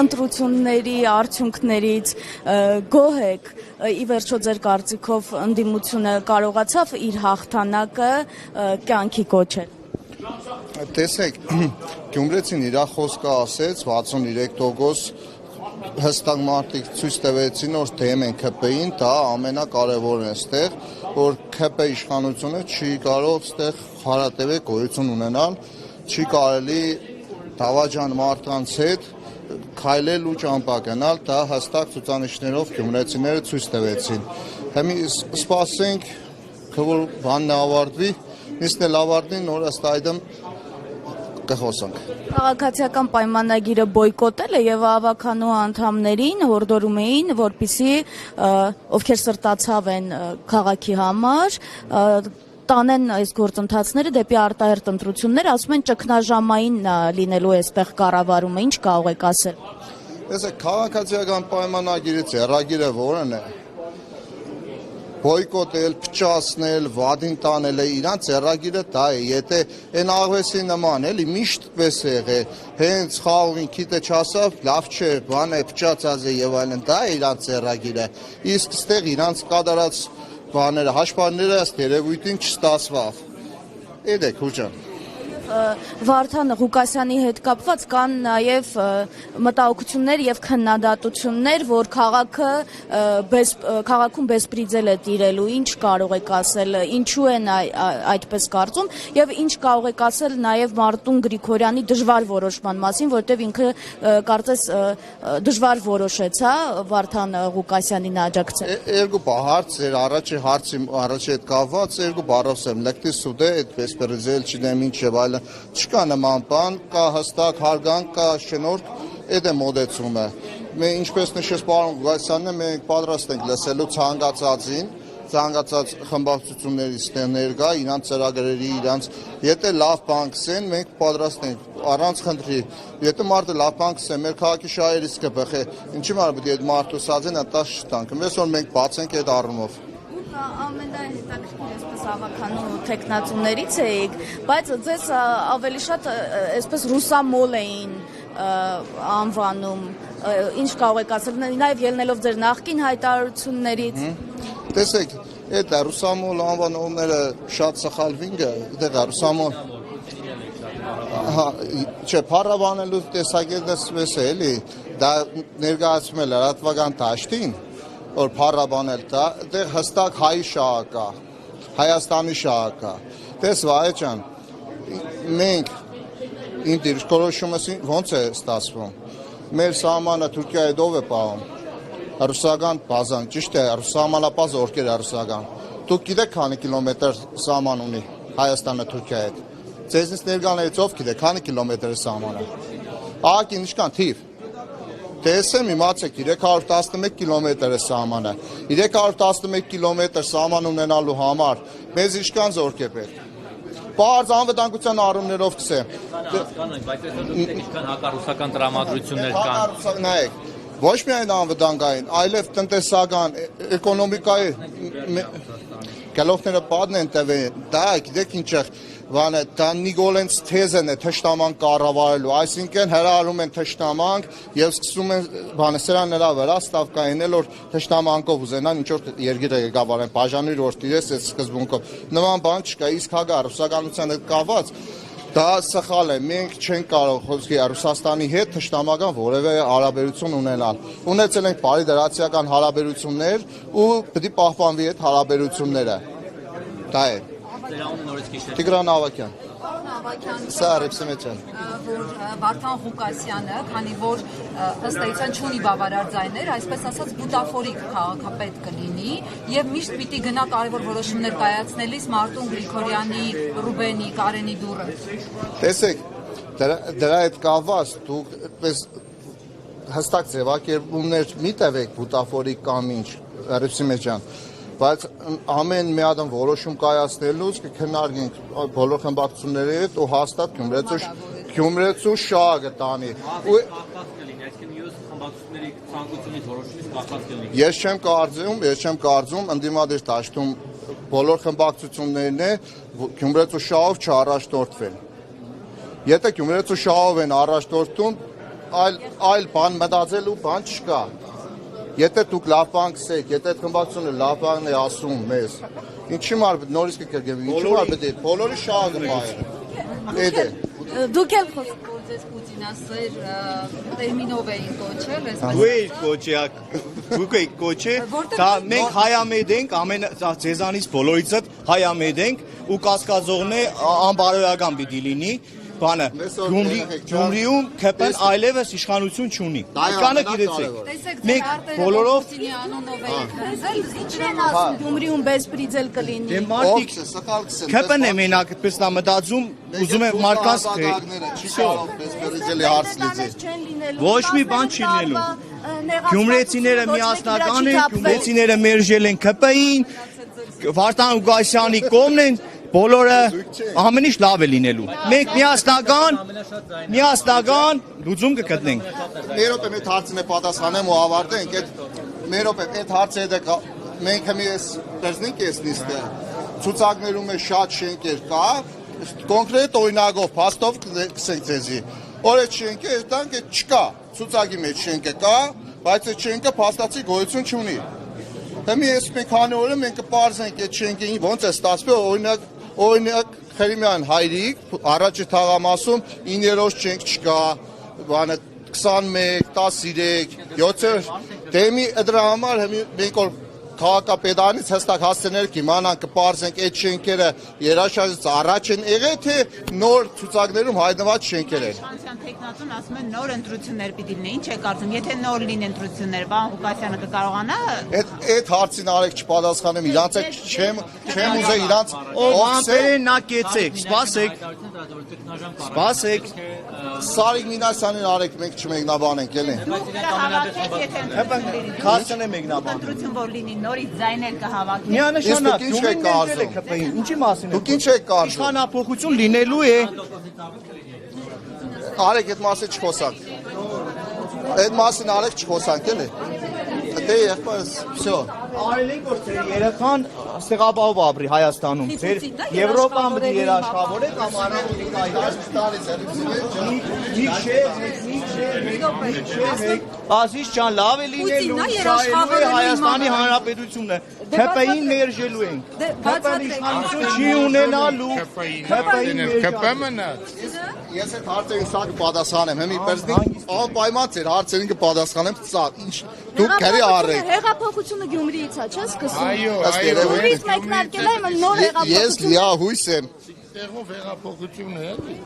ընտրությունների արդյունքներից գոհ եք, ի վերջո ձեր կարծիքով ընդդիմությունը կարողացավ իր հաղթանակը կյանքի կոչել։ Տեսեք, Գյումրեցին իր խոսքը ասեց 63% հստակ մարդիկ ցույց տվեցին, որ դեմ են ՔՊ-ին, դա ամենակարևորն է այստեղ, որ ՔՊ իշխանությունը չի կարող այստեղ հարատևեք գոյություն ունենալ, չի կարելի դավաճան մարդկանց հետ քայլել ու ճամփա գնալ, դա հստակ ցուցանիշներով գյումրեցիները ցույց տվեցին։ Հիմա սպասենք, որ բանն ավարտվի, իսկ էլ ավարտին նոր ըստ այդմ կխոսանք։ Քաղաքացիական պայմանագիրը բոյկոտել է եւ ավականու անդամներին հորդորում էին, որպիսի ովքեր սրտացավ են քաղաքի համար, տանեն այս գործընթացները դեպի արտահերտ ընտրություններ, ասում են ճգնաժամային լինելու է այստեղ կառավարումը, ինչ կարող եք ասել։ Տեսեք, քաղաքացիական պայմանագիրը ձեռագիրը որն է։ Բոյկոտել, փչացնել, վադին տանել է իրանց ձեռագիրը դա է, եթե այն աղվեսի նման էլի միշտ պես է եղել, հենց խաղողին քիթը չասավ, լավ չէ, բան է, փչացած է եւ այլն, դա է իրանց ձեռագիրը, իսկ այստեղ իրանց կատարած բաները, հաշվարները ըստ երևույթին չստացվավ։ Էդ է քուրջան։ Վարդան Ղուկասյանի հետ կապված կան նաև մտահոգություններ եւ քննադատություններ, որ քաղաքում բեսպրիձել է տիրելու, ինչ կարող եք ասել, ինչու են այդպես կարծում եւ ինչ կարող եք ասել նաև Մարտուն Գրիգորյանի դժվար որոշման մասին, որտեղ ինքը կարծես դժվար որոշեց, հա, Վարդան Ղուկասյանին աջակցել։ Երկու հարցեր, հարցի հետ կապված երկու բառով եմ լեկտի սուդե այդ բեսպրիձել չդեմ ինչ եւ այլն չկա նման բան, կա հստակ հարգանք, կա շնորհք, այդ է մոդեցումը։ Մենք ինչպես նշեց պարոն Ղուկասյանն, մենք պատրաստ ենք լսելու ցանկացած խմբակցություններից ներկա, իրանց ծրագրերի, իրանց, եթե լավ բան կսեն, մենք պատրաստ ենք առանց խնդրի։ Եթե մարդը լավ բան կսե, մեր քաղաքի շահերից կբխե, ինչի՞ մարդ պետք է այդ մարդու սազեն ատաշ չտանք։ Մեզ որ մենք բացենք այդ առումով։ Ամենահետաքրքիր այսպես ավականու տեխնացուներից էիք, բայց ձեզ ավելի շատ այսպես ռուսամոլ էին անվանում, ինչ կարող եք ասել, նաև ելնելով ձեր նախկին հայտարարություններից։ Տեսեք, այդ ռուսամոլ անվանողները շատ սխալ վինգը, դեռ ռուսամոլ չէ, փառաբանելու տեսակետը սպես է, էլի, դա ներկայացում է լրատվական դաշտին, որ փառաբանել դա, դեռ հստակ հայի շահը կա, Հայաստանի շահը կա։ Տես Վահե ջան, մենք իմ դիրքորոշումս ոնց է ստացվում։ Մեր սահմանը Թուրքիայի ով է պահում։ Ռուսական բազան, ճիշտ է, սահմանապահ ովքեր է ռուսական։ Դուք գիտեք քանի կիլոմետր սահման ունի Հայաստանը Թուրքիայի հետ։ Ձեզնից ներկաներից ով գիտեք քանի կիլոմետր է սահմանը։ Ահագին ինչքան թիվ։ Տեսեմ իմացեք 311 կիլոմետր է սահմանը։ 311 կիլոմետր սահման ունենալու համար մեզ ինչքան զորք է պետք։ Բարձ անվտանգության առումներով կսեմ։ Բայց այսօր ինչքան հակառուսական տրամադրություններ կան։ Նայեք, ոչ միայն անվտանգային, այլև տնտեսական, էկոնոմիկայի գլոխները բադն են տվել, դա գիտեք ինչ է, դա Նիկոլենց թեզն է թշնաման կառավարելու, այսինքն հրահարում են թշնամանք եւ սկսում են սրան նրա վրա ստավկային էլ որ թշնամանկով ուզենան ինչ որ երկիրը ղեկավարեն, բաժանիր որ տիրես այդ սկզբունքով։ Նման բան չկա, իսկ հագա ռուսականության հետ կապված դա սխալ է, մենք չենք կարող խոսքի Ռուսաստանի հետ թշնամական որևէ հարաբերություն ունենալ։ Ունեցել ենք բարի դրացիական հարաբերություններ ու պետք է պահպանվի այդ հարաբերությունները։ Դա է։ Տիգրան Ավակյան։ Սա Արեփսեմեջան։ Որ Վարդան Ղուկասյանը, քանի որ ըստ էության չունի բավարար ձայներ, այսպես ասած բուտաֆորիկ քաղաքապետ կլինի եւ միշտ պիտի գնա կարևոր որոշումներ կայացնելիս Մարտուն Գրիգորյանի, Ռուբենի, Կարենի դուրը։ Տեսեք, դրա հետ կապված դուք այդպես հստակ ձևակերպումներ մի տվեք բուտաֆորիկ կամ ինչ, Արեփսեմեջան։ Բայց ամեն մի հատ որոշում կայացնելուց կքննարկենք բոլոր խմբակցությունների հետ ու հաստատ Գյումրեցու շահը կտանի։ Ես չեմ կարծում ընդդիմադիր դաշտում բոլոր խմբակցություններն է Գյումրեցու շահով չառաջնորդվել։ Եթե Գյումրեցու շահով են առաջնորդում, այլ բան մտածելու բան չկա։ Եթե դուք լավ բան գսեք, եթե խմբակցությունը լավ բան է ասում մեզ, ինչի մարդ նորից կգրգեմ, ինչի մարդ պետք է բոլորի շահը գմայր։ Էդ է։ Դուք էլ խոսք Ձեզ պուտինասեր տերմինով էին կոչել, Դու եք կոչյակ, դուք եք կոչե, դա մենք հայամետ ենք, ձեզանից բոլորից հայամետ ենք ու կասկածողն է անբարոյական պիտի լինի, բանը Գյումրիում քեպեն այլևս իշխանություն չունի։ Կանը գիտեցեք։ Մենք բոլորով Պուտինի անունով էին քննել, Ինչն ասում Գյումրիում բեսպրիձել կլինի։ դե մարդիկ քեպեն է մենակ պես նա մտածում, ուզում է մարդկանց Ոչ մի բան չի լինելու։ Գյումրեցիները միասնական են, գյումրեցիները մերժել են ԿՊ-ին, Վարդան Ուգասյանի կողմն են, բոլորը ամեն ինչ լավ է լինելու։ Մենք միասնական լուծում կգտնենք։ Մերոպե մեծ հարցին է պատասխանեմ ու ավարտենք, մերոպե այդ հարցը դա մենք հիմա տեսնենք այս նիստը, ցուցակներում է շատ շենքեր կա, կոնկրետ օրինակով փաստով կսենք ձեզի։ Օրը շենքը դրանք չկա, ցուցակի մեջ շենքը կա, բայց այդ շենքը փաստացի գոյություն չունի։ Հիմա ես մի քանի օրը մենք կպարզենք այդ շենքին ոնց է ստացվել, օրինակ Խրիմյան հայրիկ առաջի թաղամասում 9-րդ շենք չկա, բանը 21, 13, 7 դեմի դրա համար մենք որ քաղաքապետարանից հստակ հասցեներ կիմանան կպարզենք այդ շենքերը երաշարից առաջ են եղել թե նոր ցուցակներում հայտնված շենքեր են։ Իշխանության տեխնատուն ասում են նոր ընտրություններ պիտի լինեն։ Ինչ է կարծում, եթե նոր լինեն ընտրություններ, պարոն Ղուկասյանը կկարողանա։ Այդ հարցին արեք չպատասխանեմ, իրանց չեմ ուզել իրանց Ո՞ղբերեն նա կեցեք, սպասեք։ Սարիկ Մինասյանին արեք մենք չմեկնաբանենք էլի։ Քարսն է մեկնաբան։ Ընտրություն որ լինի նորից ձայներ կհավաքի։ Միանշանակ Ինչ եք կարծում։ ԿՊ-ին, ինչի մասին։ Դուք ինչ եք կարծում։ Իշխանափոխություն լինելու է։ Արեք այդ մասին չխոսանք։ Այդ մասին արեք չխոսանք էլի։ Դե եղբայրս, всё։ Արելենք որ ձեր երեխան սեղաբով ապրի Հայաստանում։ Ձեր Եվրոպան պետք է երաշխավորե կամ Արաբիկայի Ազիզ ջան, լավ է լինելու Հայաստանի Հանրապետությունն է։ ԿՊ-ին մերժելու ենք։ ԿՊ-ն իշխանություն չի ունենալու։ ԿՊ-ին Ես այդ հարցերին սա կպատասխանեմ, հիմի պերզնիկ անպայման ձեր հարցերին կպատասխանեմ, սա ինչ դուք քերի արեք։ Հեղափոխությունը Գյումրիից է, չէ՞ սկսում։ Այո, Գյումրիից մեկնարկել է նոր հեղափոխություն։ Ես լիահույս եմ։ Տեղով հեղափոխություն է, էլի։